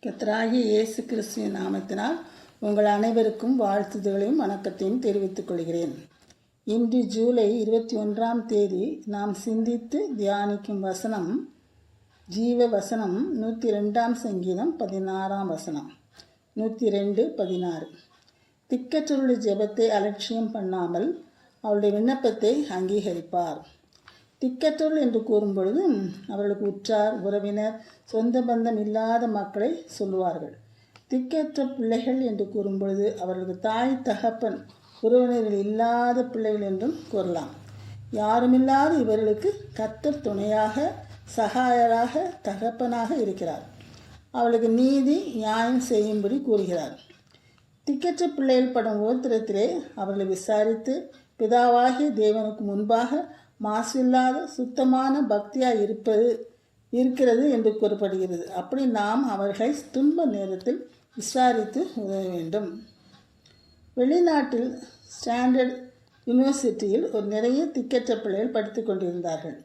கர்த்தராகிய இயேசு கிறிஸ்துவின் நாமத்தினால் உங்கள் அனைவருக்கும் வாழ்த்துதலையும் வணக்கத்தையும் தெரிவித்துக் கொள்கிறேன். இன்று ஜூலை 21ஆம் தேதி நாம் சிந்தித்து தியானிக்கும் வசனம் ஜீவ வசனம் 102ஆம் சங்கீதம் 16ஆம் வசனம். 102:16. திக்கற்றவருடைய ஜெபத்தை அலட்சியம் பண்ணாமல் அவருடைய விண்ணப்பத்தை அங்கீகரிப்பார். திக்கற்றவர்கள் என்று கூறும்பொழுது அவர்களுக்கு உற்றார், உறவினர், சொந்த பந்தம் இல்லாத மக்களை சொல்லுவார்கள். திக்கற்ற பிள்ளைகள் என்று கூறும்பொழுது அவர்களுக்கு தாய், தகப்பன், உறவினர்கள் இல்லாத பிள்ளைகள் என்றும் கூறலாம். யாருமில்லாத இவர்களுக்கு கர்த்தர் துணையாக, சகாயராக, தகப்பனாக இருக்கிறார். அவளுக்கு நீதி, நியாயம் செய்யும்படி கூறுகிறார். திக்கற்ற பிள்ளைகள் படும் ஓத்திரத்திலே அவர்களை விசாரித்து பிதாவாகிய தேவனுக்கு முன்பாக மாசில்லாத சுத்தமான பக்தியாக இருக்கிறது என்று கூறப்படுகிறது. அப்படி நாம் அவர்களை துன்ப நேரத்தில் விசாரித்து உதவ வேண்டும். வெளிநாட்டில் ஸ்டாண்டர்ட் யூனிவர்சிட்டியில் ஒரு நிறைய திக்கற்ற பிள்ளைகள் படித்து கொண்டிருந்தார்கள்.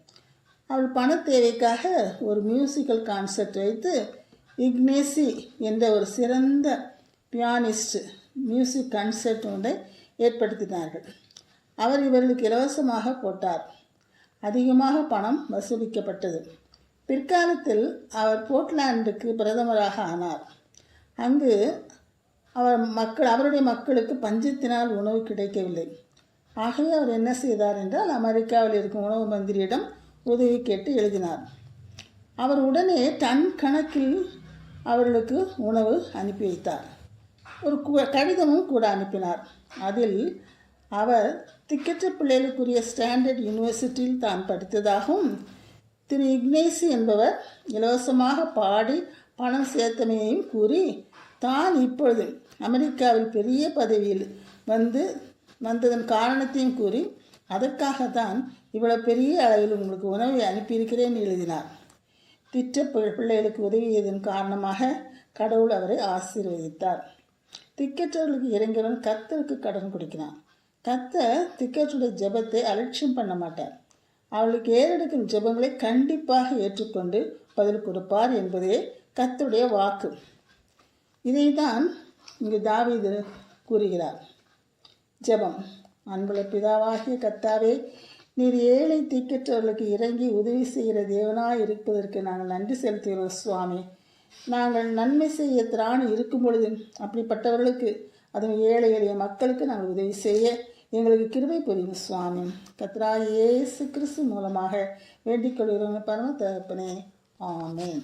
அவள் பண தேவைக்காக ஒரு மியூசிக்கல் கான்சர்ட் வைத்து இக்னேசி என்ற ஒரு சிறந்த பியானிஸ்ட் மியூசிக் கான்சர்ட் ஒன்றை ஏற்படுத்தினார்கள். அவர் இவர்களுக்கு இலவசமாக போட்டார். அதிகமாக பணம் வசூலிக்கப்பட்டது. பிற்காலத்தில் போர்ட்லாண்டுக்கு பிரதமராக ஆனார். அங்கு அவருடைய மக்களுக்கு பஞ்சத்தினால் உணவு கிடைக்கவில்லை. ஆகவே அவர் என்ன செய்தார் என்றால், அமெரிக்காவில் இருக்கும் உணவு மந்திரியிடம் உதவி கேட்டு எழுதினார். அவர் உடனே டன் கணக்கில் அவர்களுக்கு உணவு அனுப்பி வைத்தார். ஒரு கடிதமும் கூட அனுப்பினார். அதில் அவர் திக்கற்ற பிள்ளைகளுக்குரிய ஸ்டாண்டர்ட் யூனிவர்சிட்டியில் தான் படித்ததாகவும், திரு இக்னேசி என்பவர் இலவசமாக பாடி பணம் சேர்த்தமையையும் கூறி, தான் இப்பொழுது அமெரிக்காவில் பெரிய பதவியில் வந்ததன் காரணத்தையும் கூறி, அதற்காகத்தான் இவ்வளவு பெரிய அளவில் உங்களுக்கு உணவை அனுப்பியிருக்கிறேன் எழுதினார். திட்ட பிள்ளைகளுக்கு உதவியதன் காரணமாக கடவுள் அவரை ஆசீர்வதித்தார். திக்கற்றவர்களுக்கு இறங்கியவன் கர்த்தருக்கு கடன் கொடுக்கிறான். கர்த்தர் திக்கற்றுடைய ஜெபத்தை அலட்சியம் பண்ண மாட்டார். அவளுக்கு ஏறெடுக்கும் ஜெபங்களை கண்டிப்பாக ஏற்றுக்கொண்டு பதில் கொடுப்பார் என்பதே கர்த்தருடைய வாக்கு. இதைத்தான் இங்கு தாவீது கூறுகிறார். ஜெபம். அன்புள்ள பிதாவாகிய கர்த்தாவே, நீர் ஏழை திக்கற்றவர்களுக்கு இறங்கி உதவி செய்கிற தேவனாய் இருப்பதற்கு நாங்கள் நன்றி செலுத்துகிறோம் சுவாமி. நாங்கள் நன்மை செய்ய திராணி இருக்கும் பொழுது அப்படிப்பட்டவர்களுக்கு, அதுவும் ஏழை எளிய மக்களுக்கு நாங்கள் உதவி செய்ய எங்களுக்கு கிருபை புரியும் சுவாமி. கர்த்தராகிய இயேசு கிறிஸ்து மூலமாக வேண்டிக் கொள்கிறோம் பரம தகப்பனே. ஆமென்.